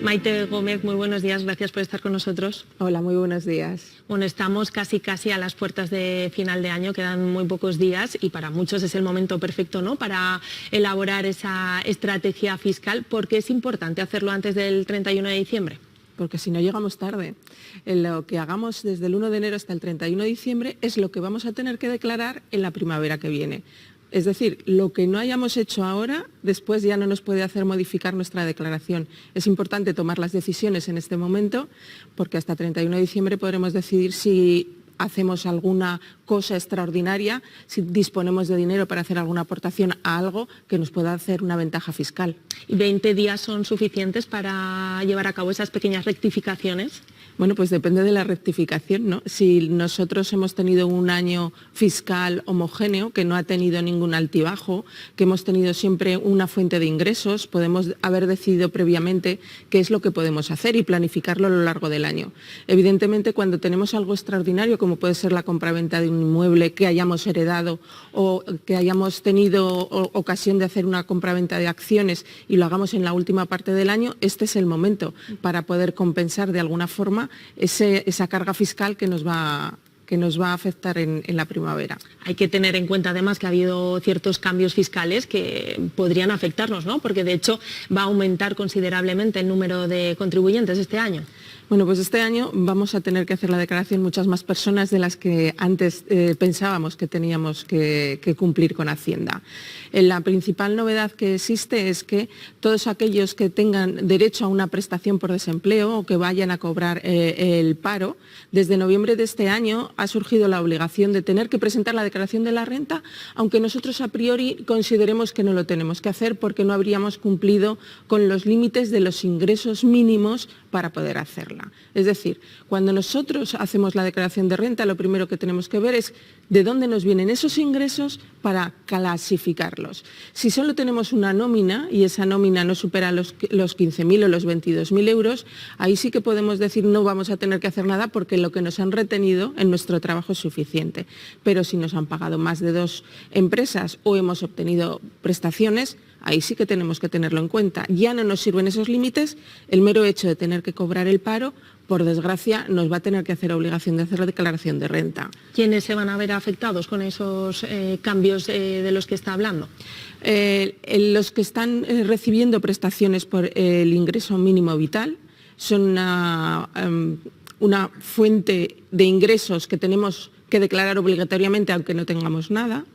Maite Gómez, muy buenos días, gracias por estar con nosotros. Hola, muy buenos días. Bueno, estamos casi a las puertas de final de año, quedan muy pocos días y para muchos es el momento perfecto, ¿no?, para elaborar esa estrategia fiscal. ¿Por qué es importante hacerlo antes del 31 de diciembre? Porque si no llegamos tarde. Lo que hagamos desde el 1 de enero hasta el 31 de diciembre es lo que vamos a tener que declarar en la primavera que viene. Es decir, lo que no hayamos hecho ahora, después ya no nos puede hacer modificar nuestra declaración. Es importante tomar las decisiones en este momento, porque hasta 31 de diciembre podremos decidir si hacemos alguna cosa extraordinaria, si disponemos de dinero para hacer alguna aportación a algo que nos pueda hacer una ventaja fiscal. ¿Y 20 días son suficientes para llevar a cabo esas pequeñas rectificaciones? Bueno, pues depende de la rectificación, ¿no? Si nosotros hemos tenido un año fiscal homogéneo, que no ha tenido ningún altibajo, que hemos tenido siempre una fuente de ingresos, podemos haber decidido previamente qué es lo que podemos hacer y planificarlo a lo largo del año. Evidentemente, cuando tenemos algo extraordinario, como puede ser la compraventa de un inmueble que hayamos heredado o que hayamos tenido ocasión de hacer una compraventa de acciones y lo hagamos en la última parte del año, este es el momento para poder compensar de alguna forma esa carga fiscal que nos va a afectar en la primavera. Hay que tener en cuenta además que ha habido ciertos cambios fiscales que podrían afectarnos, ¿no?, porque de hecho va a aumentar considerablemente el número de contribuyentes este año. Bueno, pues este año vamos a tener que hacer la declaración muchas más personas de las que antes pensábamos que teníamos que cumplir con Hacienda. La principal novedad que existe es que todos aquellos que tengan derecho a una prestación por desempleo o que vayan a cobrar el paro, desde noviembre de este año ha surgido la obligación de tener que presentar la declaración de la renta, aunque nosotros a priori consideremos que no lo tenemos que hacer porque no habríamos cumplido con los límites de los ingresos mínimos para poder hacerla. Es decir, cuando nosotros hacemos la declaración de renta, lo primero que tenemos que ver es de dónde nos vienen esos ingresos para clasificarlos. Si solo tenemos una nómina y esa nómina no supera los 15.000 o los 22.000 euros, ahí sí que podemos decir no vamos a tener que hacer nada porque lo que nos han retenido en nuestro trabajo es suficiente. Pero si nos han pagado más de 2 empresas o hemos obtenido prestaciones, ahí sí que tenemos que tenerlo en cuenta. Ya no nos sirven esos límites, el mero hecho de tener que cobrar el paro, por desgracia, nos va a tener que hacer obligación de hacer la declaración de renta. ¿Quiénes se van a ver afectados con esos cambios de los que está hablando? Los que están recibiendo prestaciones por el ingreso mínimo vital son una fuente de ingresos que tenemos que declarar obligatoriamente aunque no tengamos nada.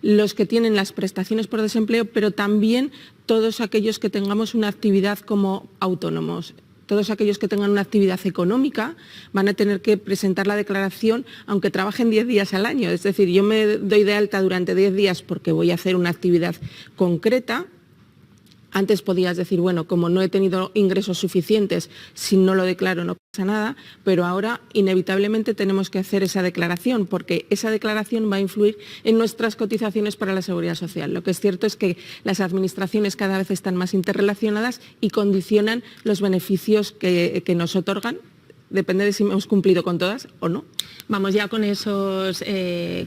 Los que tienen las prestaciones por desempleo, pero también todos aquellos que tengamos una actividad como autónomos. Todos aquellos que tengan una actividad económica van a tener que presentar la declaración aunque trabajen 10 días al año. Es decir, yo me doy de alta durante 10 días porque voy a hacer una actividad concreta. Antes podías decir, bueno, como no he tenido ingresos suficientes, si no lo declaro no pasa nada, pero ahora inevitablemente tenemos que hacer esa declaración porque esa declaración va a influir en nuestras cotizaciones para la Seguridad Social. Lo que es cierto es que las administraciones cada vez están más interrelacionadas y condicionan los beneficios que nos otorgan. Depende de si hemos cumplido con todas o no. Vamos ya con esos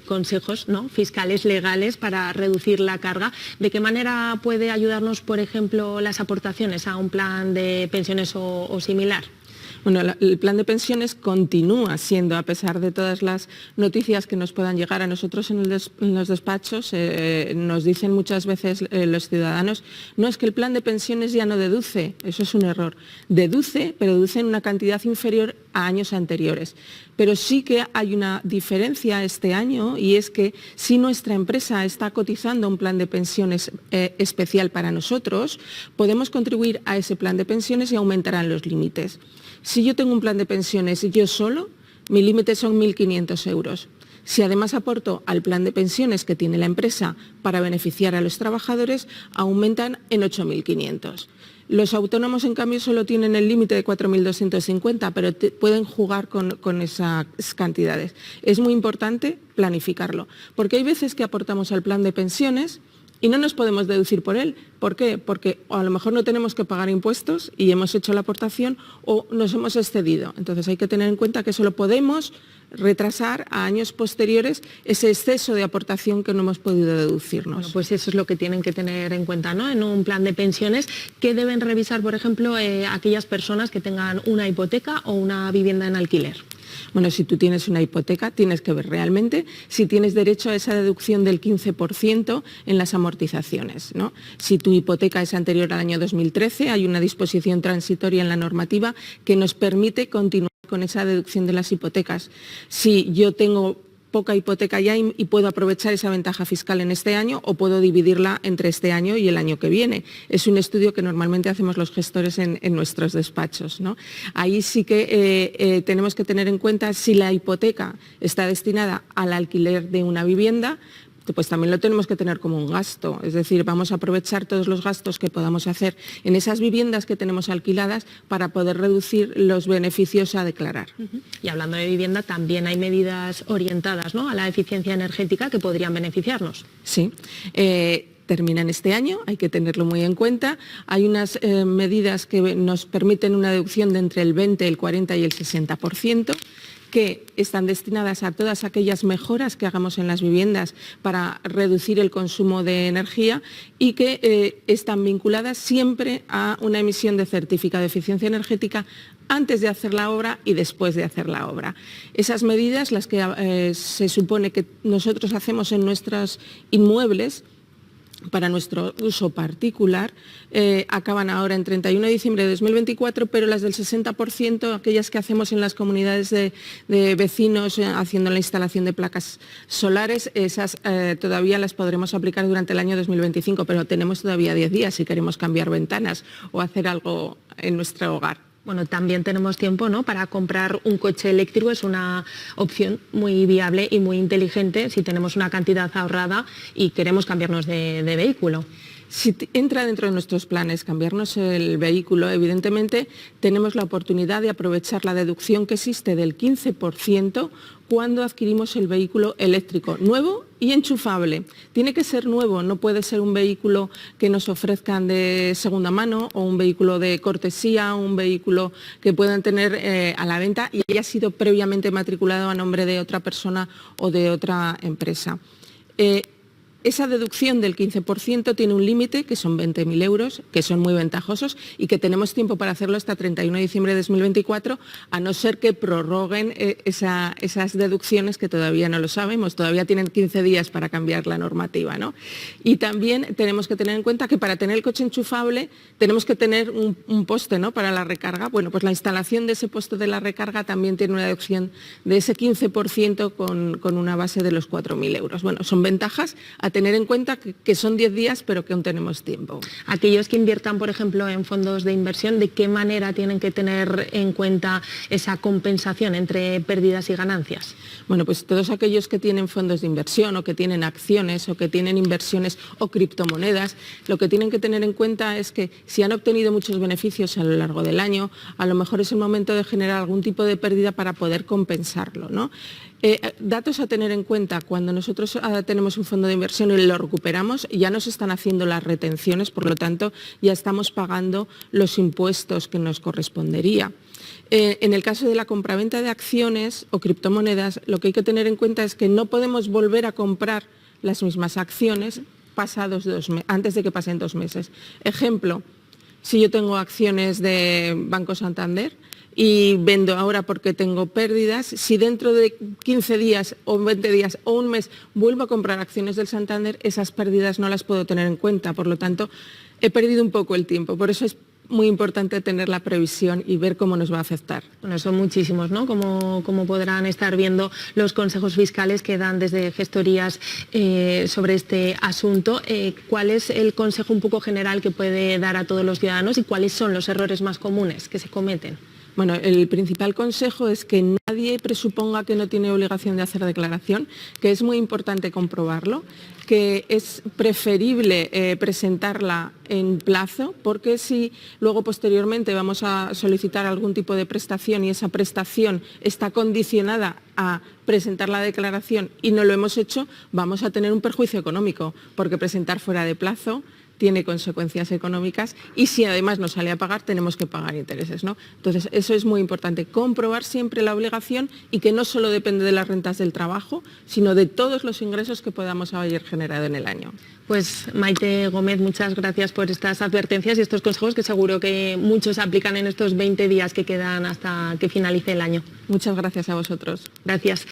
consejos, ¿no?, fiscales, legales, para reducir la carga. ¿De qué manera puede ayudarnos, por ejemplo, las aportaciones a un plan de pensiones o similar? Bueno, el plan de pensiones continúa siendo, a pesar de todas las noticias que nos puedan llegar a nosotros en los despachos, nos dicen muchas veces los ciudadanos, no es que el plan de pensiones ya no deduce, eso es un error. Deduce, pero deduce en una cantidad inferior a años anteriores. Pero sí que hay una diferencia este año y es que si nuestra empresa está cotizando un plan de pensiones especial para nosotros, podemos contribuir a ese plan de pensiones y aumentarán los límites. Si yo tengo un plan de pensiones yo solo, mi límite son 1.500 euros. Si además aporto al plan de pensiones que tiene la empresa para beneficiar a los trabajadores, aumentan en 8.500. Los autónomos, en cambio, solo tienen el límite de 4.250, pero pueden jugar con esas cantidades. Es muy importante planificarlo, porque hay veces que aportamos al plan de pensiones y no nos podemos deducir por él. ¿Por qué? Porque a lo mejor no tenemos que pagar impuestos y hemos hecho la aportación o nos hemos excedido. Entonces hay que tener en cuenta que solo podemos retrasar a años posteriores ese exceso de aportación que no hemos podido deducirnos. Bueno, pues eso es lo que tienen que tener en cuenta, ¿no? En un plan de pensiones, ¿qué deben revisar, por ejemplo, aquellas personas que tengan una hipoteca o una vivienda en alquiler? Bueno, si tú tienes una hipoteca, tienes que ver realmente si tienes derecho a esa deducción del 15% en las amortizaciones, ¿no? Si tu hipoteca es anterior al año 2013, hay una disposición transitoria en la normativa que nos permite continuar con esa deducción de las hipotecas. Si yo tengo poca hipoteca ya y puedo aprovechar esa ventaja fiscal en este año o puedo dividirla entre este año y el año que viene. Es un estudio que normalmente hacemos los gestores en nuestros despachos, ¿no? Ahí sí que tenemos que tener en cuenta si la hipoteca está destinada al alquiler de una vivienda, pues también lo tenemos que tener como un gasto, es decir, vamos a aprovechar todos los gastos que podamos hacer en esas viviendas que tenemos alquiladas para poder reducir los beneficios a declarar. Y hablando de vivienda, también hay medidas orientadas, ¿no?, a la eficiencia energética que podrían beneficiarnos. Sí. Terminan este año, hay que tenerlo muy en cuenta. Hay unas medidas que nos permiten una deducción de entre el 20, el 40 y el 60%. Que están destinadas a todas aquellas mejoras que hagamos en las viviendas para reducir el consumo de energía y que están vinculadas siempre a una emisión de certificado de eficiencia energética antes de hacer la obra y después de hacer la obra. Esas medidas, las que se supone que nosotros hacemos en nuestros inmuebles, para nuestro uso particular, acaban ahora en 31 de diciembre de 2024, pero las del 60%, aquellas que hacemos en las comunidades de vecinos haciendo la instalación de placas solares, esas todavía las podremos aplicar durante el año 2025, pero tenemos todavía 10 días si queremos cambiar ventanas o hacer algo en nuestro hogar. Bueno, también tenemos tiempo, ¿no?, para comprar un coche eléctrico. Es una opción muy viable y muy inteligente si tenemos una cantidad ahorrada y queremos cambiarnos de vehículo. Si entra dentro de nuestros planes cambiarnos el vehículo, evidentemente tenemos la oportunidad de aprovechar la deducción que existe del 15% cuando adquirimos el vehículo eléctrico nuevo y enchufable. Tiene que ser nuevo, no puede ser un vehículo que nos ofrezcan de segunda mano o un vehículo de cortesía, un vehículo que puedan tener a la venta y haya sido previamente matriculado a nombre de otra persona o de otra empresa. Esa deducción del 15% tiene un límite, que son 20.000 euros, que son muy ventajosos y que tenemos tiempo para hacerlo hasta 31 de diciembre de 2024, a no ser que prorroguen esas deducciones, que todavía no lo sabemos, todavía tienen 15 días para cambiar la normativa, ¿no? Y también tenemos que tener en cuenta que para tener el coche enchufable tenemos que tener un poste, ¿no?, para la recarga. Bueno, pues la instalación de ese poste de la recarga también tiene una deducción de ese 15% con una base de los 4.000 euros. Bueno, son ventajas a tener en cuenta que son 10 días, pero que aún tenemos tiempo. Aquellos que inviertan, por ejemplo, en fondos de inversión, ¿de qué manera tienen que tener en cuenta esa compensación entre pérdidas y ganancias? Bueno, pues todos aquellos que tienen fondos de inversión o que tienen acciones o que tienen inversiones o criptomonedas, lo que tienen que tener en cuenta es que si han obtenido muchos beneficios a lo largo del año, a lo mejor es el momento de generar algún tipo de pérdida para poder compensarlo, ¿no? Datos a tener en cuenta: cuando nosotros tenemos un fondo de inversión y lo recuperamos, ya nos están haciendo las retenciones, por lo tanto ya estamos pagando los impuestos que nos correspondería. En el caso de la compraventa de acciones o criptomonedas, lo que hay que tener en cuenta es que no podemos volver a comprar las mismas acciones antes de que pasen 2 meses. Ejemplo, si yo tengo acciones de Banco Santander y vendo ahora porque tengo pérdidas, si dentro de 15 días o 20 días o un mes vuelvo a comprar acciones del Santander, esas pérdidas no las puedo tener en cuenta. Por lo tanto, he perdido un poco el tiempo. Por eso es muy importante tener la previsión y ver cómo nos va a afectar. Bueno, son muchísimos, ¿no? Como podrán estar viendo los consejos fiscales que dan desde gestorías sobre este asunto. ¿Cuál es el consejo un poco general que puede dar a todos los ciudadanos y cuáles son los errores más comunes que se cometen? Bueno, el principal consejo es que nadie presuponga que no tiene obligación de hacer declaración, que es muy importante comprobarlo, que es preferible presentarla en plazo, porque si luego posteriormente vamos a solicitar algún tipo de prestación y esa prestación está condicionada a presentar la declaración y no lo hemos hecho, vamos a tener un perjuicio económico, porque presentar fuera de plazo tiene consecuencias económicas y si además nos sale a pagar tenemos que pagar intereses, ¿no? Entonces eso es muy importante, comprobar siempre la obligación y que no solo depende de las rentas del trabajo, sino de todos los ingresos que podamos haber generado en el año. Pues Maite Gómez, muchas gracias por estas advertencias y estos consejos que seguro que muchos aplican en estos 20 días que quedan hasta que finalice el año. Muchas gracias a vosotros. Gracias.